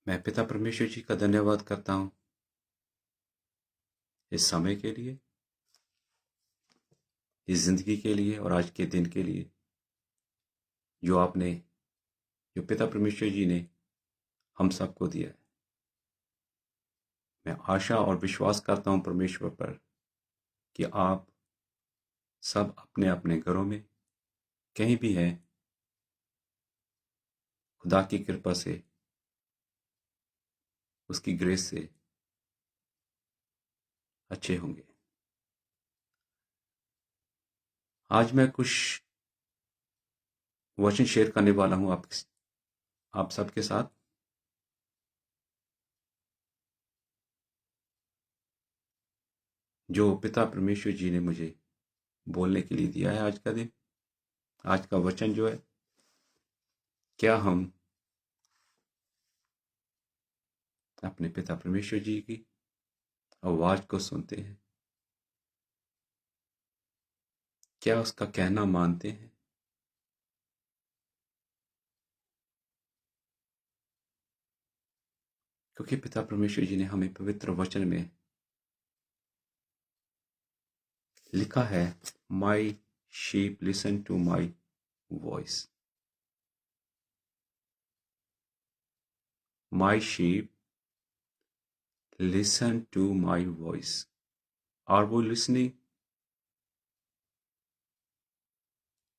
मैं पिता परमेश्वर जी का धन्यवाद करता हूँ इस समय के लिए, इस जिंदगी के लिए और आज के दिन के लिए जो पिता परमेश्वर जी ने हम सबको दिया है। मैं आशा और विश्वास करता हूँ परमेश्वर पर कि आप सब अपने अपने घरों में कहीं भी हैं, खुदा की कृपा से, उसकी ग्रेस से अच्छे होंगे। आज मैं कुछ वचन शेयर करने वाला हूँ आप सबके साथ। जो पिता परमेश्वर जी ने मुझे बोलने के लिए दिया है आज का दिन, आज का वचन जो है, क्या हम अपने पिता परमेश्वर जी की आवाज को सुनते हैं? क्या उसका कहना मानते हैं? क्योंकि पिता परमेश्वर जी ने हमें पवित्र वचन में लिखा है, my sheep listen to my voice. My sheep listen to my voice. Are वो लिसनिंग?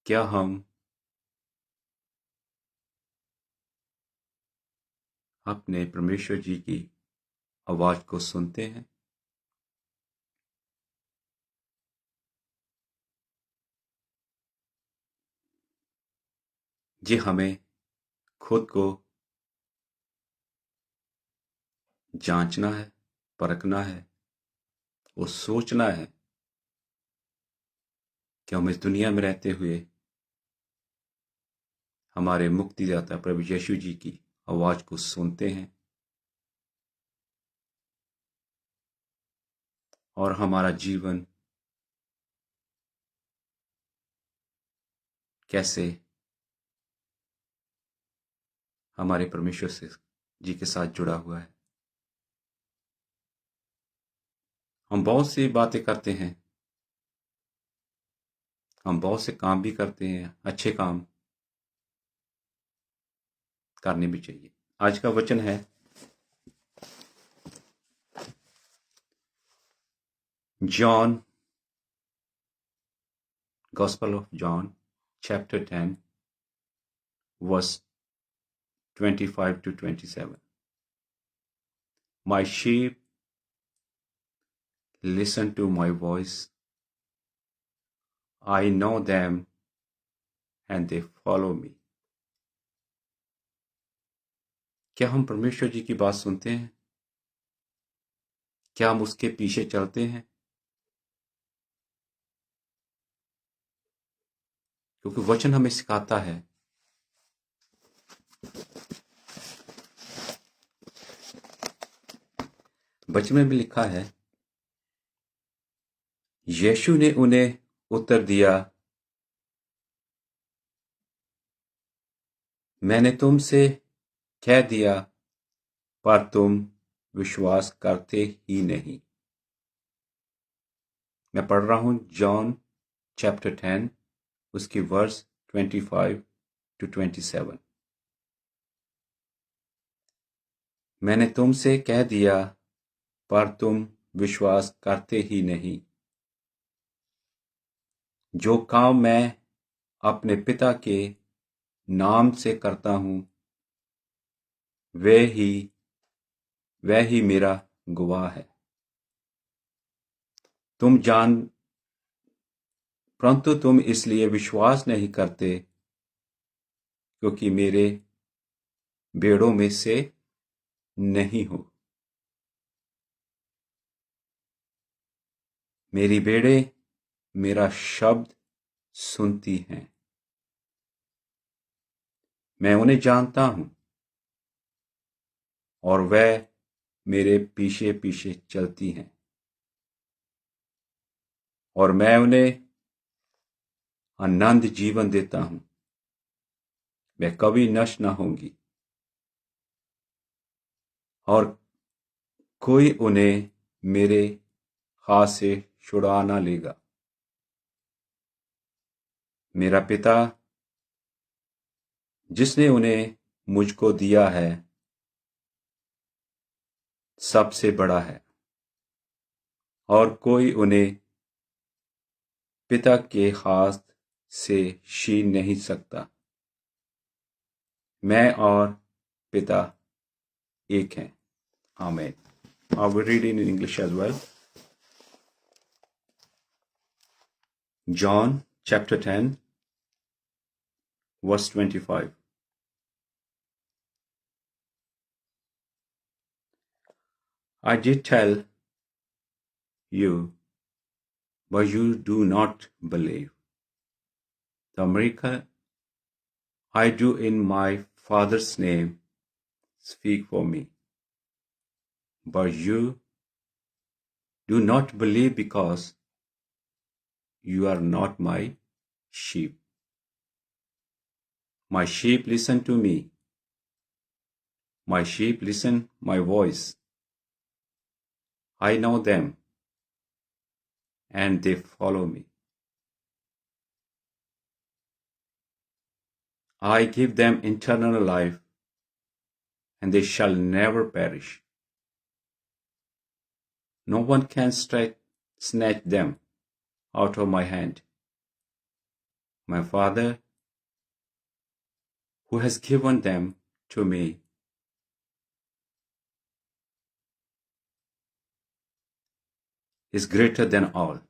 क्या हम अपने परमेश्वर जी की आवाज को सुनते हैं? जी, हमें खुद को जांचना है, परखना है और सोचना है कि हम इस दुनिया में रहते हुए हमारे मुक्तिदाता प्रभु यीशु जी की आवाज को सुनते हैं और हमारा जीवन कैसे हमारे परमेश्वर से जी के साथ जुड़ा हुआ है। हम बहुत सी बातें करते हैं, हम बहुत से काम भी करते हैं, अच्छे काम करने भी चाहिए। आज का वचन है John, gospel of John chapter 10 verse 25 to 27। My sheep listen to my voice. I know them and they follow me। क्या हम परमेश्वर जी की बात सुनते हैं? क्या हम उसके पीछे चलते हैं? क्योंकि वचन हमें सिखाता है, वचन में भी लिखा है, यीशु ने उन्हें उत्तर दिया, मैंने तुमसे कह दिया पर तुम विश्वास करते ही नहीं। मैं पढ़ रहा हूं जॉन चैप्टर 10 उसकी वर्स 25 to 27। मैंने तुमसे कह दिया पर तुम विश्वास करते ही नहीं। जो काम मैं अपने पिता के नाम से करता हूं वह ही मेरा गवाह है। परंतु तुम इसलिए विश्वास नहीं करते क्योंकि मेरे भेड़ों में से नहीं हो। मेरी भेड़ें मेरा शब्द सुनती हैं, मैं उन्हें जानता हूं और वह मेरे पीछे पीछे चलती हैं और मैं उन्हें अनंत जीवन देता हूं, वह कभी नष्ट न होंगी और कोई उन्हें मेरे हाथ से छुड़ा ना लेगा। मेरा पिता जिसने उन्हें मुझको दिया है सबसे बड़ा है, और कोई उन्हें पिता के हाथ से छीन नहीं सकता। मैं और पिता एक हैं। आमीन। I will read in English as well. John chapter 10 verse 25. I did tell you, but you do not believe. The miracle I do in my Father's name speak for me. But you do not believe because you are not my sheep. My sheep listen to me. My sheep listen my voice. I know them, and they follow me. I give them eternal life, and they shall never perish. No one can snatch them out of my hand. My Father, who has given them to me, is greater than all.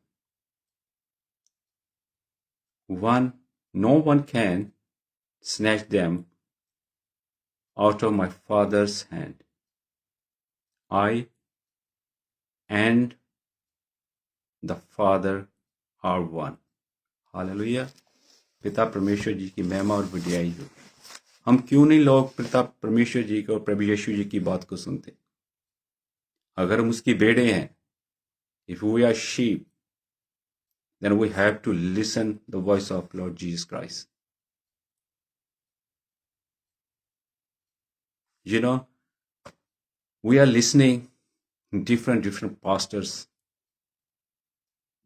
No one can snatch them out of my Father's hand. I and the Father are one. Hallelujah. पिता परमेश्वर जी की महिमा और बढ़ाई हो। हम क्यों नहीं लोग पिता परमेश्वर जी को और प्रभु यीशु जी की बात को सुनते? अगर हम उसकी भेड़े हैं, if we are sheep, then we have to listen the voice of Lord Jesus Christ. You know, we are listening different pastors,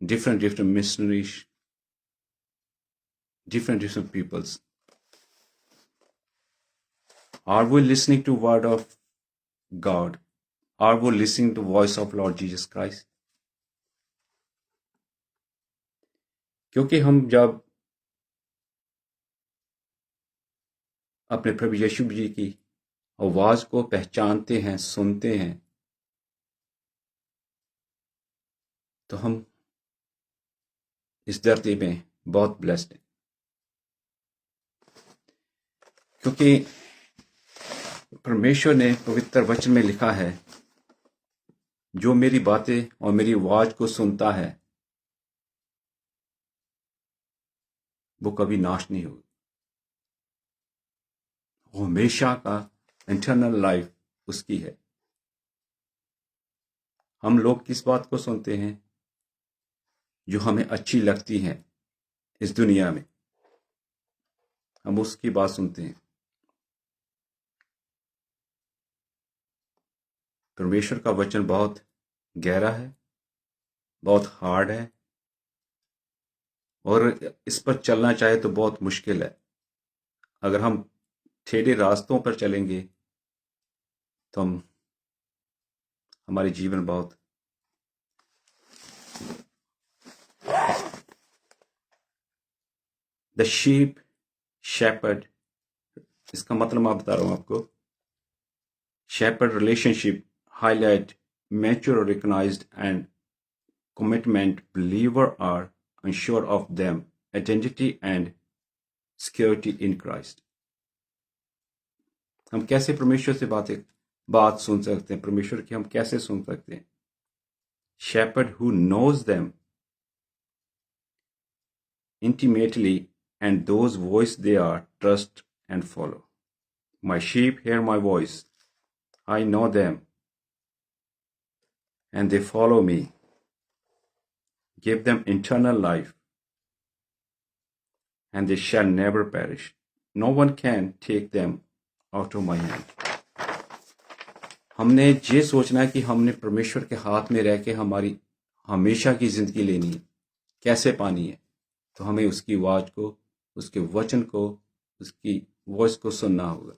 different missionaries, different peoples. Are we listening to word of God? Are we listening to voice of Lord Jesus Christ? क्योंकि हम जब अपने प्रभु यीशु जी की आवाज को पहचानते हैं, सुनते हैं, तो हम इस धरती में बहुत ब्लेस्ड हैं। क्योंकि परमेश्वर ने पवित्र वचन में लिखा है, जो मेरी बातें और मेरी आवाज को सुनता है वो कभी नाश नहीं होगा, वो हमेशा का इंटरनल लाइफ उसकी है। हम लोग किस बात को सुनते हैं? जो हमें अच्छी लगती है इस दुनिया में, हम उसकी बात सुनते हैं। परमेश्वर का वचन बहुत गहरा है, बहुत हार्ड है, और इस पर चलना चाहे तो बहुत मुश्किल है। अगर हम टेढ़े रास्तों पर चलेंगे तो हमारे जीवन बहुत द शीप शेपर्ड, इसका मतलब मैं बता रहा हूं आपको। Shepherd relationship highlight mature, recognized, and commitment believer are unsure of them identity and security in Christ. हम कैसे परमेश्वर से बात सुन सकते हैं? परमेश्वर की हम कैसे सुन सकते हैं? Shepherd who knows them intimately and those voice they are trust and follow. My sheep hear my voice. I know them and they follow me. Give them eternal life and they shall never perish. No one can take them out of my hand. हमने ये सोचना है कि हमने परमेश्वर के हाथ में रह के हमारी हमेशा की जिंदगी लेनी है, कैसे पानी है। तो हमें उसकी आवाज को, उसके वचन को, उसकी वॉइस को सुनना होगा।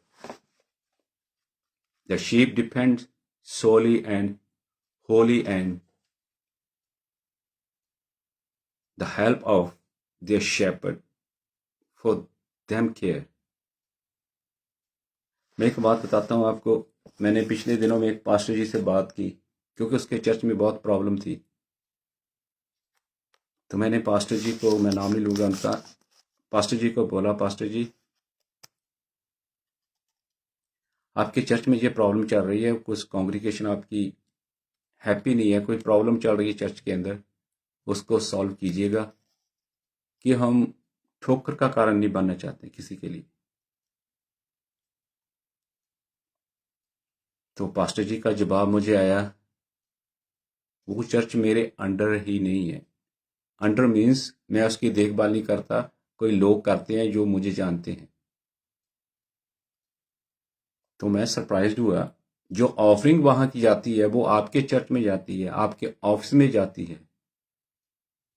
The sheep depend solely and wholly and the help of their shepherd for them care। मैं एक बात बताता हूँ आपको। मैंने पिछले दिनों में एक पास्टर जी से बात की, क्योंकि उसके चर्च में बहुत प्रॉब्लम थी। तो मैंने पास्टर जी को, मैं नाम नहीं लूँगा उनका, पास्टर जी को बोला, पास्टर जी आपके चर्च में ये प्रॉब्लम चल रही है, कुछ कॉन्ग्रीगेशन आपकी हैप्पी नहीं है, कोई प्रॉब्लम चल रही है चर्च के अंदर, उसको सॉल्व कीजिएगा, कि हम ठोकर का कारण नहीं बनना चाहते किसी के लिए। तो पास्टर जी का जवाब मुझे आया, वो चर्च मेरे अंडर ही नहीं है। अंडर मीन्स मैं उसकी देखभाल नहीं करता, कोई लोग करते हैं जो मुझे जानते हैं। तो मैं सरप्राइज्ड हुआ, जो ऑफरिंग वहां की जाती है वो आपके चर्च में जाती है, आपके ऑफिस में जाती है।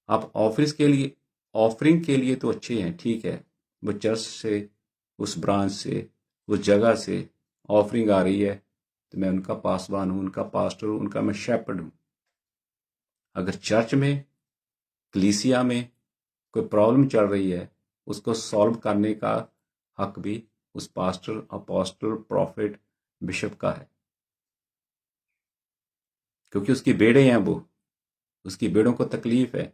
आप ऑफिस के लिए, ऑफरिंग के लिए तो अच्छे हैं, ठीक है, वो चर्च से, उस ब्रांच से, उस जगह से ऑफरिंग आ रही है, तो मैं उनका पासवान हूँ, उनका पास्टर हूँ, उनका मैं शेपर्ड हूँ। अगर चर्च में, कलीसिया में कोई प्रॉब्लम चल रही है, उसको सॉल्व करने का हक भी उस पास्टर, अपोस्टल, प्रॉफिट, बिशप का है, क्योंकि उसकी बेड़े हैं वो, उसकी बेड़ों को तकलीफ है।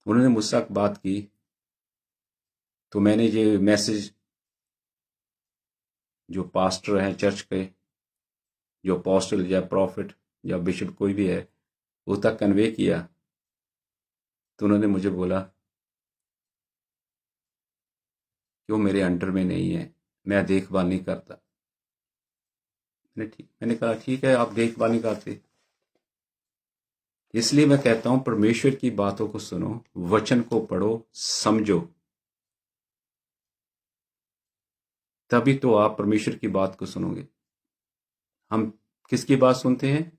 उन्होंने मुझसे बात की, तो मैंने ये मैसेज जो पास्टर हैं चर्च के, जो अपोस्टल या प्रॉफिट या बिशप कोई भी है, वो तक कन्वे किया। तो उन्होंने मुझे बोला कि वो मेरे अंडर में नहीं है, मैं देखभाल नहीं करता। मैंने कहा ठीक है, आप देखभाल नहीं करते, इसलिए मैं कहता हूं परमेश्वर की बातों को सुनो, वचन को पढ़ो, समझो, तभी तो आप परमेश्वर की बात को सुनोगे। हम किसकी बात सुनते हैं?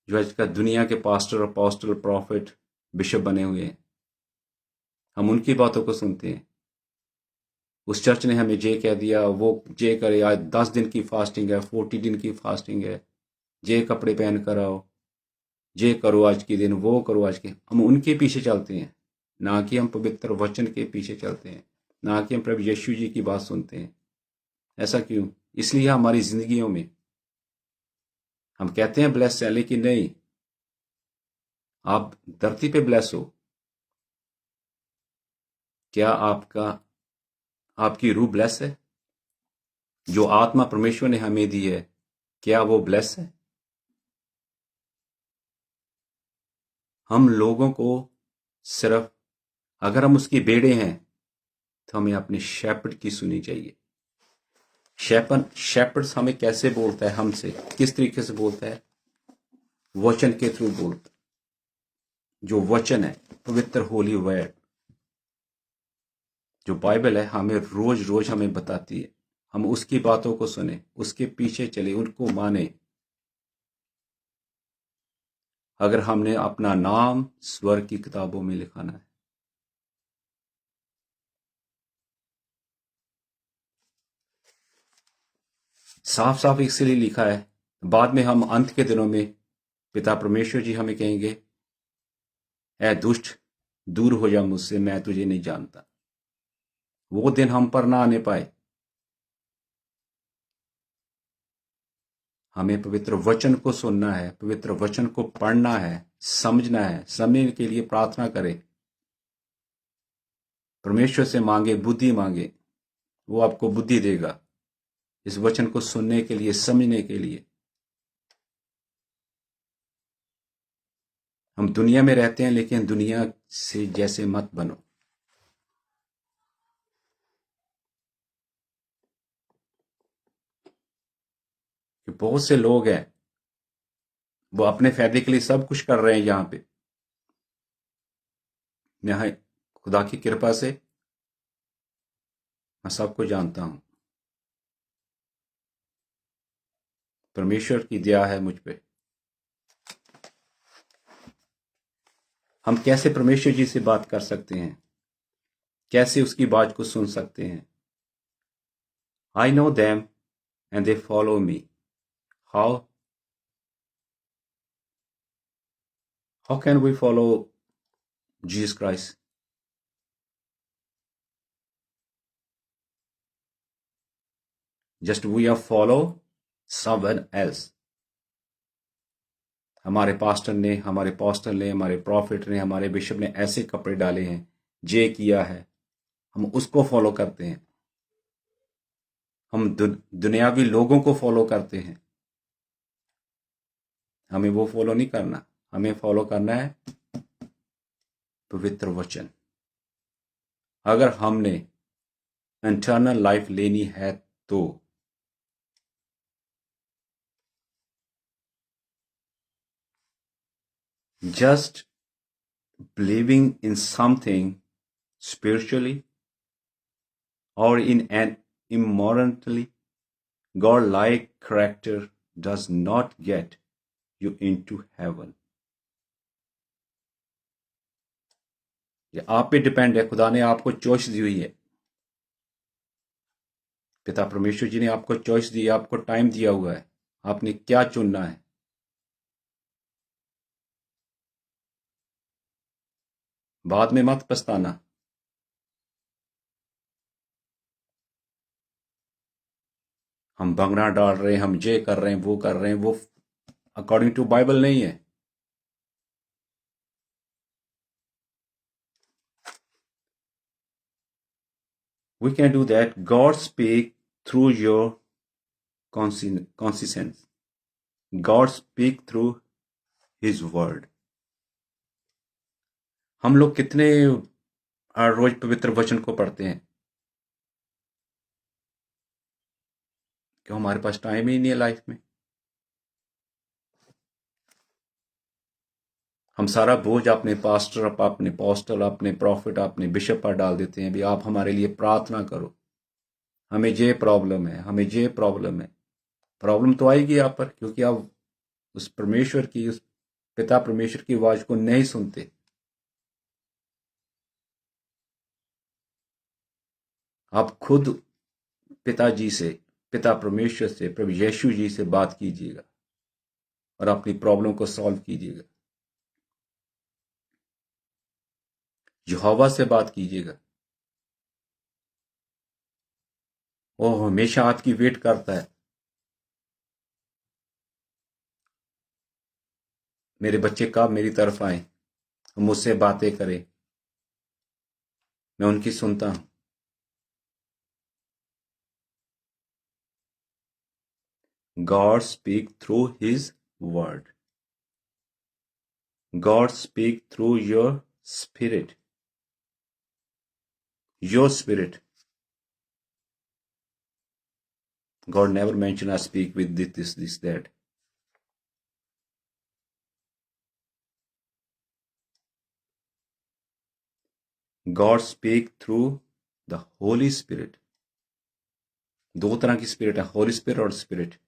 जो आजकल दुनिया के पास्टर, अपोस्टल, प्रॉफिट, बिशप बने हुए हैं, हम उनकी बातों को सुनते हैं। उस चर्च ने हमें जे कह दिया, वो जे करे, आज 10 दिन की फास्टिंग है, 40 दिन की फास्टिंग है, जे कपड़े पहन कर आओ, जे करो आज के दिन, वो करो आज के। हम उनके पीछे चलते हैं, ना कि हम पवित्र वचन के पीछे चलते हैं, ना कि हम प्रभु यीशु जी की बात सुनते हैं। ऐसा क्यों? इसलिए हमारी जिंदगियों में हम कहते हैं ब्लेस है, लेकिन नहीं, आप धरती पे ब्लेस हो। क्या आपकी रूह ब्लेस है? जो आत्मा परमेश्वर ने हमें दी है, क्या वो ब्लेस है? हम लोगों को सिर्फ, अगर हम उसकी बेड़े हैं, तो हमें अपने शेपर्ड की सुनी चाहिए। शेपर्ड हमें कैसे बोलता है, हमसे किस तरीके से बोलता है? वचन के थ्रू बोलता है। जो वचन है, पवित्र होली वर्ड, जो बाइबल है, हमें रोज रोज हमें बताती है। हम उसकी बातों को सुने, उसके पीछे चले, उनको माने। अगर हमने अपना नाम स्वर्ग की किताबों में लिखाना है। साफ साफ इसलिए लिखा है, बाद में हम अंत के दिनों में पिता परमेश्वर जी हमें कहेंगे, ऐ दुष्ट, दूर हो जा मुझसे, मैं तुझे नहीं जानता। वो दिन हम पर ना आने पाए। हमें पवित्र वचन को सुनना है, पवित्र वचन को पढ़ना है, समझना है, समझने के लिए प्रार्थना करें, परमेश्वर से मांगे, बुद्धि मांगे, वो आपको बुद्धि देगा इस वचन को सुनने के लिए, समझने के लिए। हम दुनिया में रहते हैं, लेकिन दुनिया से जैसे मत बनो। कि बहुत से लोग हैं, वो अपने फायदे के लिए सब कुछ कर रहे हैं। यहां पे मैं खुदा की कृपा से मैं सबको जानता हूं, परमेश्वर की दया है मुझ पे। हम कैसे परमेश्वर जी से बात कर सकते हैं, कैसे उसकी बात को सुन सकते हैं? I know them and they follow me. How how can we follow Jesus Christ? Just we are follow someone else. हमारे पास्टर ने, हमारे पॉस्टर ने, हमारे प्रॉफिट ने, हमारे बिशप ने ऐसे कपड़े डाले हैं, जे किया है, हम उसको फॉलो करते हैं। हम दुनियावी लोगों को फॉलो करते हैं। हमें वो फॉलो नहीं करना, हमें फॉलो करना है पवित्र वचन। अगर हमने इंटरनल लाइफ लेनी है तो just believing in something spiritually or in an immorally godlike character does not get you into heaven. ये आप पे डिपेंड है। खुदा ने आपको चॉइस दी हुई है। पिता परमेश्वर जी ने आपको चॉइस दी है, आपको टाइम दिया हुआ है, आपने क्या चुनना है। बाद में मत पछताना। हम भंगना डाल रहे हैं, हम ये कर रहे हैं, वो कर रहे हैं, वो अकॉर्डिंग टू बाइबल नहीं है। We can do that. God speak through your conscience. God speak through His word. हम लोग कितने रोज पवित्र वचन को पढ़ते हैं? क्यों? हमारे पास टाइम ही नहीं है लाइफ में। हम सारा बोझ अपने पास्टर, अपने पोस्टल, अपने प्रॉफिट, अपने बिशप पर डाल देते हैं। भी आप हमारे लिए प्रार्थना करो, हमें ये प्रॉब्लम है, हमें ये प्रॉब्लम है। प्रॉब्लम तो आएगी आप पर, क्योंकि आप उस परमेश्वर की, उस पिता परमेश्वर की आवाज को नहीं सुनते। आप खुद पिताजी से, पिता परमेश्वर से, प्रभु यीशु जी से बात कीजिएगा और अपनी प्रॉब्लम को सॉल्व कीजिएगा। यहोवा से बात कीजिएगा। वो हमेशा आपकी वेट करता है। मेरे बच्चे कब मेरी तरफ आए, मुझसे बातें करें, मैं उनकी सुनता हूं। God speak through his word. God speak through your spirit. Your spirit. God never mentioned I speak with this, that. God speak through the Holy Spirit. दो तरह की स्पिरिट है, होली स्पिरिट और स्पिरिट।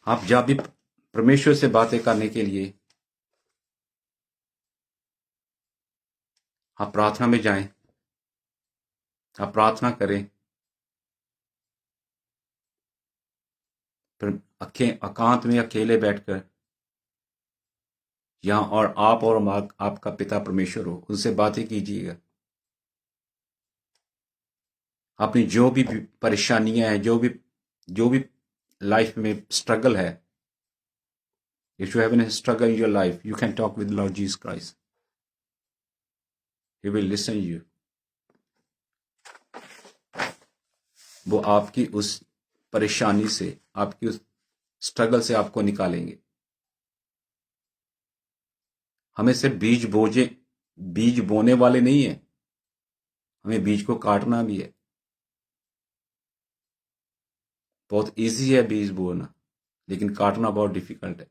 आप जब भी परमेश्वर से बातें करने के लिए आप प्रार्थना में जाएं, आप प्रार्थना करें, फिर एकांत में अकेले बैठकर, यहां और आप और आपका पिता परमेश्वर हो, उनसे बातें कीजिएगा। अपनी जो भी परेशानियां हैं, जो भी लाइफ में स्ट्रगल है, if you have any struggle in your life, you can talk with Lord Jesus Christ. He will listen you. वो आपकी उस परेशानी से, आपकी उस स्ट्रगल से आपको निकालेंगे। हमें सिर्फ बीज बोने वाले नहीं है, हमें बीज को काटना भी है। बहुत इजी है बीज बोना, लेकिन काटना बहुत डिफिकल्ट है।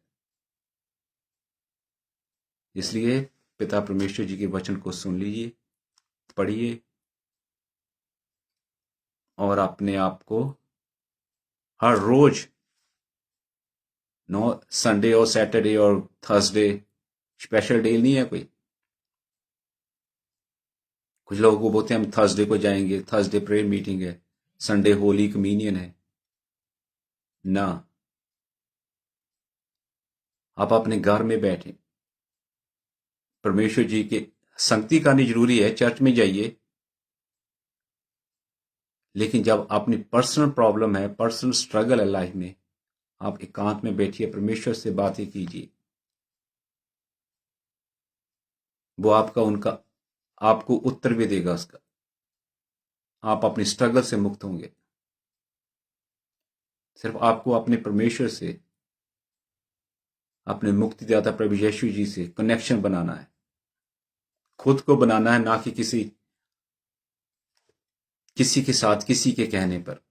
इसलिए पिता परमेश्वर जी के वचन को सुन लीजिए, पढ़िए और अपने आप को हर रोज, नो संडे और सैटरडे और थर्सडे स्पेशल डे नहीं है कोई। कुछ लोगों को बोलते हैं हम थर्सडे को जाएंगे, थर्सडे प्रेयर मीटिंग है, संडे होली कम्युनियन है। ना, आप अपने घर में बैठे परमेश्वर जी के संगति करनी जरूरी है, चर्च में जाइए, लेकिन जब अपनी पर्सनल प्रॉब्लम है, पर्सनल स्ट्रगल है लाइफ में, आप एकांत में बैठिए, परमेश्वर से बातें कीजिए। वो आपको उत्तर भी देगा उसका। आप अपनी स्ट्रगल से मुक्त होंगे। सिर्फ आपको अपने परमेश्वर से, अपने मुक्तिदाता प्रभु यीशु जी से कनेक्शन बनाना है, खुद को बनाना है, ना कि किसी के साथ, किसी के कहने पर।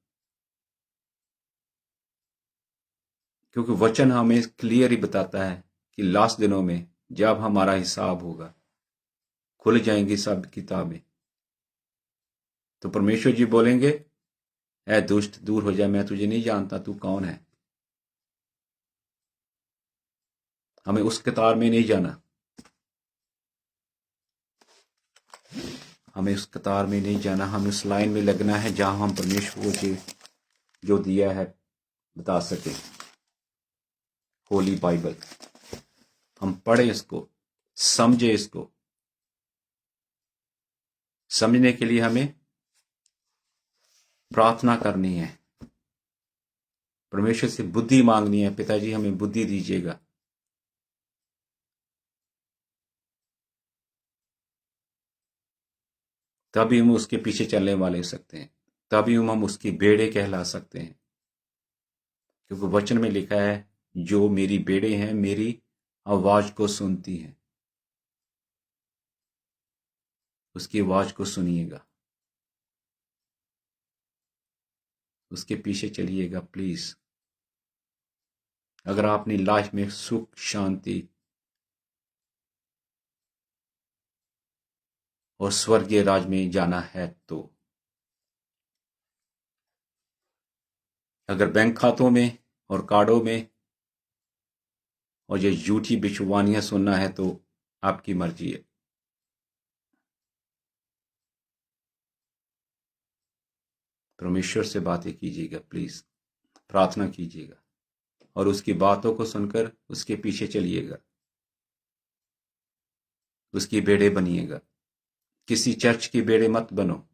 क्योंकि वचन हमें क्लियर ही बताता है कि लास्ट दिनों में जब हमारा हिसाब होगा, खुल जाएंगी सब किताबें, तो परमेश्वर जी बोलेंगे, ऐ दुष्ट, दूर हो जाए, मैं तुझे नहीं जानता, तू कौन है। हमें उस कतार में नहीं जाना, हमें उस कतार में नहीं जाना, हमें उस लाइन में लगना है जहां हम परमेश्वर को जो दिया है बता सके। होली बाइबल हम पढ़े, इसको समझे, इसको समझने के लिए हमें प्रार्थना करनी है, परमेश्वर से बुद्धि मांगनी है, पिताजी हमें बुद्धि दीजिएगा। तभी हम उसके पीछे चलने वाले हो सकते हैं, तभी हम उसकी बेड़े कहला सकते हैं। क्योंकि वचन में लिखा है, जो मेरी बेड़े हैं मेरी आवाज को सुनती हैं, उसकी आवाज को सुनिएगा, उसके पीछे चलिएगा प्लीज। अगर आप अपनी लाइफ में सुख, शांति और स्वर्गीय राज में जाना है तो, अगर बैंक खातों में और कार्डों में और ये झूठी बिचवानियां सुनना है तो आपकी मर्जी है। परमेश्वर से बातें कीजिएगा प्लीज, प्रार्थना कीजिएगा और उसकी बातों को सुनकर उसके पीछे चलिएगा, उसकी बेड़े बनिएगा। किसी चर्च की बेड़े मत बनो,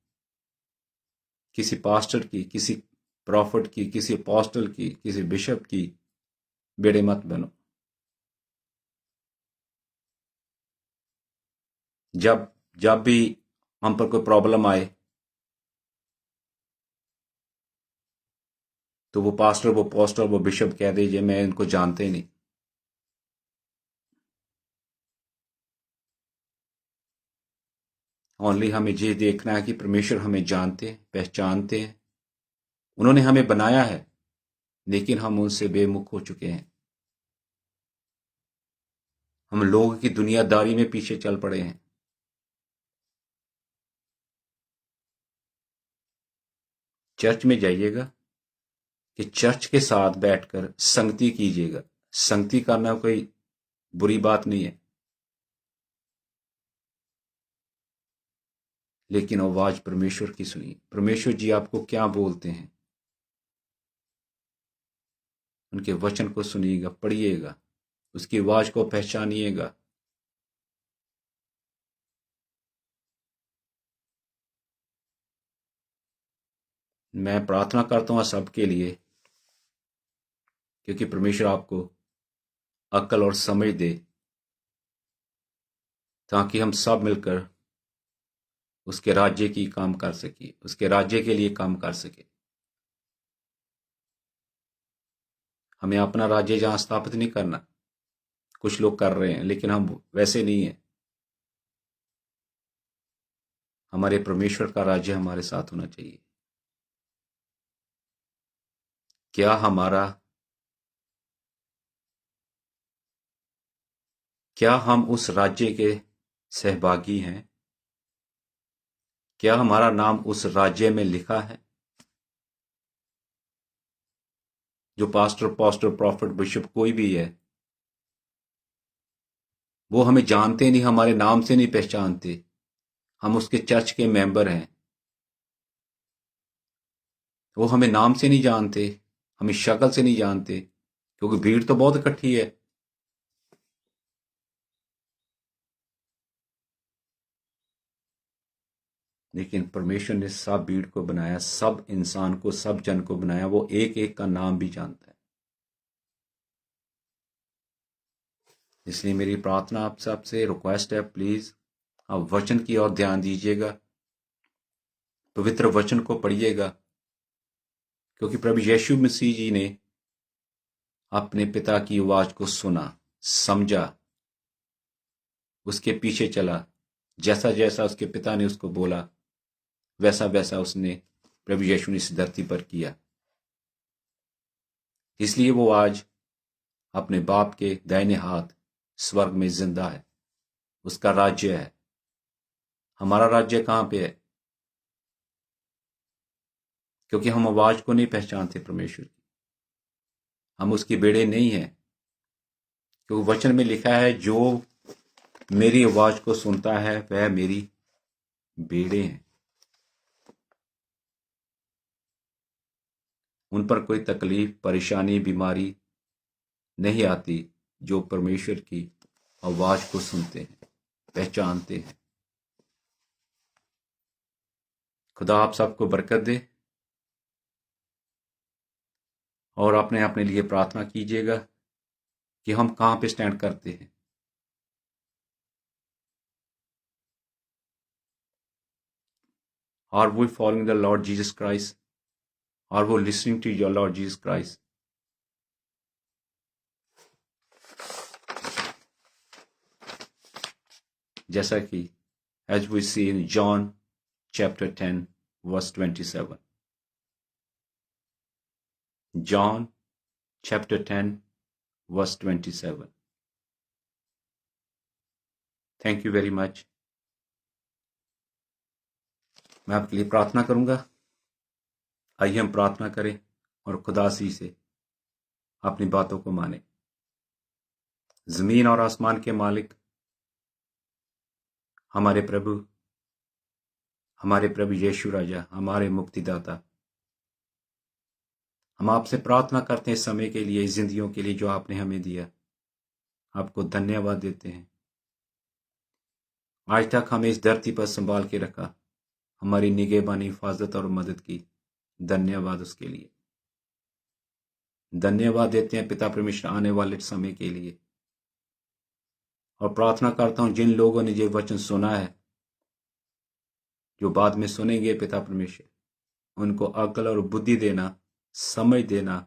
किसी पास्टर की, किसी प्रॉफिट की, किसी अपोस्टल की, किसी बिशप की बेड़े मत बनो। जब जब भी हम पर कोई प्रॉब्लम आए तो वो पास्टर, वो पोस्टर, वो बिशप कह दीजिए मैं इनको जानते ही नहीं। ओनली हमें ये देखना है कि परमेश्वर हमें जानते हैं, पहचानते हैं, उन्होंने हमें बनाया है, लेकिन हम उनसे बेमुख हो चुके हैं। हम लोगों की दुनियादारी में पीछे चल पड़े हैं। चर्च में जाइएगा कि चर्च के साथ बैठकर संगति कीजिएगा। संगति करना कोई बुरी बात नहीं है, लेकिन आवाज परमेश्वर की सुनिए। परमेश्वर जी आपको क्या बोलते हैं, उनके वचन को सुनिएगा, पढ़िएगा, उसकी आवाज को पहचानिएगा। मैं प्रार्थना करता हूं सबके लिए, क्योंकि परमेश्वर आपको अक्ल और समझ दे, ताकि हम सब मिलकर उसके राज्य की काम कर सके, उसके राज्य के लिए काम कर सके। हमें अपना राज्य जहां स्थापित नहीं करना, कुछ लोग कर रहे हैं लेकिन हम वैसे नहीं है। हमारे परमेश्वर का राज्य हमारे साथ होना चाहिए। क्या हम उस राज्य के सहभागी हैं? क्या हमारा नाम उस राज्य में लिखा है? जो पास्टर प्रॉफिट बिशप कोई भी है, वो हमें जानते नहीं, हमारे नाम से नहीं पहचानते। हम उसके चर्च के मेंबर हैं, वो हमें नाम से नहीं जानते, हमें शक्ल से नहीं जानते, क्योंकि भीड़ तो बहुत इकट्ठी है। लेकिन परमेश्वर ने सब भीड़ को बनाया, सब इंसान को, सब जन को बनाया, वो एक एक का नाम भी जानता है। इसलिए मेरी प्रार्थना आप सबसे रिक्वेस्ट है, प्लीज आप वचन की ओर ध्यान दीजिएगा, पवित्र वचन को पढ़िएगा, क्योंकि प्रभु यीशु मसीह जी ने अपने पिता की आवाज को सुना, समझा, उसके पीछे चला, जैसा जैसा उसके पिता ने उसको बोला वैसा वैसा उसने प्रभु यीशु ने इस धरती पर किया। इसलिए वो आज अपने बाप के दाहिने हाथ स्वर्ग में जिंदा है, उसका राज्य है। हमारा राज्य कहां पे है? क्योंकि हम आवाज को नहीं पहचानते परमेश्वर की, हम उसकी बेड़े नहीं हैं। क्योंकि वचन में लिखा है, जो मेरी आवाज को सुनता है वह मेरी बेड़े हैं। उन पर कोई तकलीफ, परेशानी, बीमारी नहीं आती जो परमेश्वर की आवाज को सुनते हैं, पहचानते हैं। खुदा आप सबको बरकत दे, और अपने अपने लिए प्रार्थना कीजिएगा कि हम कहां पे स्टैंड करते हैं। Are we following the Lord Jesus Christ? Are we listening to your Lord Jesus Christ? जैसा कि as we see in John chapter 10 verse 27. John chapter 10 verse 27. Thank you very much. मैं आपके लिए प्रार्थना करूंगा। आइए हम प्रार्थना करें और खुदा सी से अपनी बातों को माने। जमीन और आसमान के मालिक, हमारे प्रभु यीशु राजा, हमारे मुक्तिदाता, हम आपसे प्रार्थना करते हैं इस समय के लिए, इस जिंदगियों के लिए जो आपने हमें दिया। आपको धन्यवाद देते हैं। आज तक हमें इस धरती पर संभाल के रखा, हमारी निगहबानी, हिफाजत और मदद की। धन्यवाद उसके लिए। धन्यवाद देते हैं पिता परमेश्वर आने वाले समय के लिए। और प्रार्थना करता हूं जिन लोगों ने ये वचन सुना है, जो बाद में सुनेंगे, पिता परमेश्वर उनको अक्ल और बुद्धि देना, समझ देना,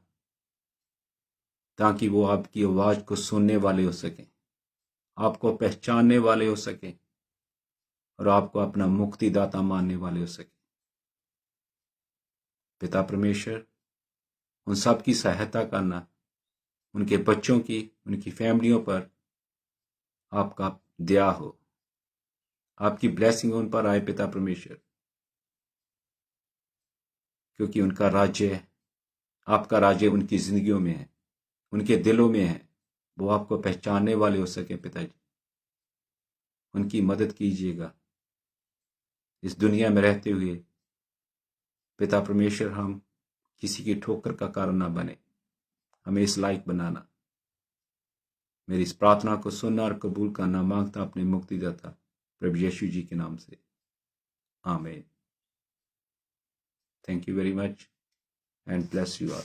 ताकि वो आपकी आवाज को सुनने वाले हो सकें, आपको पहचानने वाले हो सकें और आपको अपना मुक्तिदाता मानने वाले हो सकें। पिता परमेश्वर उन सब की सहायता करना, उनके बच्चों की, उनकी फैमिलियों पर आपका दया हो, आपकी ब्लेसिंग उन पर आए पिता परमेश्वर, क्योंकि उनका राज्य, आपका राज्य उनकी जिंदगियों में है, उनके दिलों में है। वो आपको पहचानने वाले हो सके पिताजी। उनकी मदद कीजिएगा इस दुनिया में रहते हुए। पिता परमेश्वर, हम किसी की ठोकर का कारण ना बने, हमें इस लायक बनाना। मेरी इस प्रार्थना को सुनना और कबूल करना मांगता अपने मुक्तिदाता प्रभु यीशु जी के नाम से, आमीन। Thank you very much and bless you all.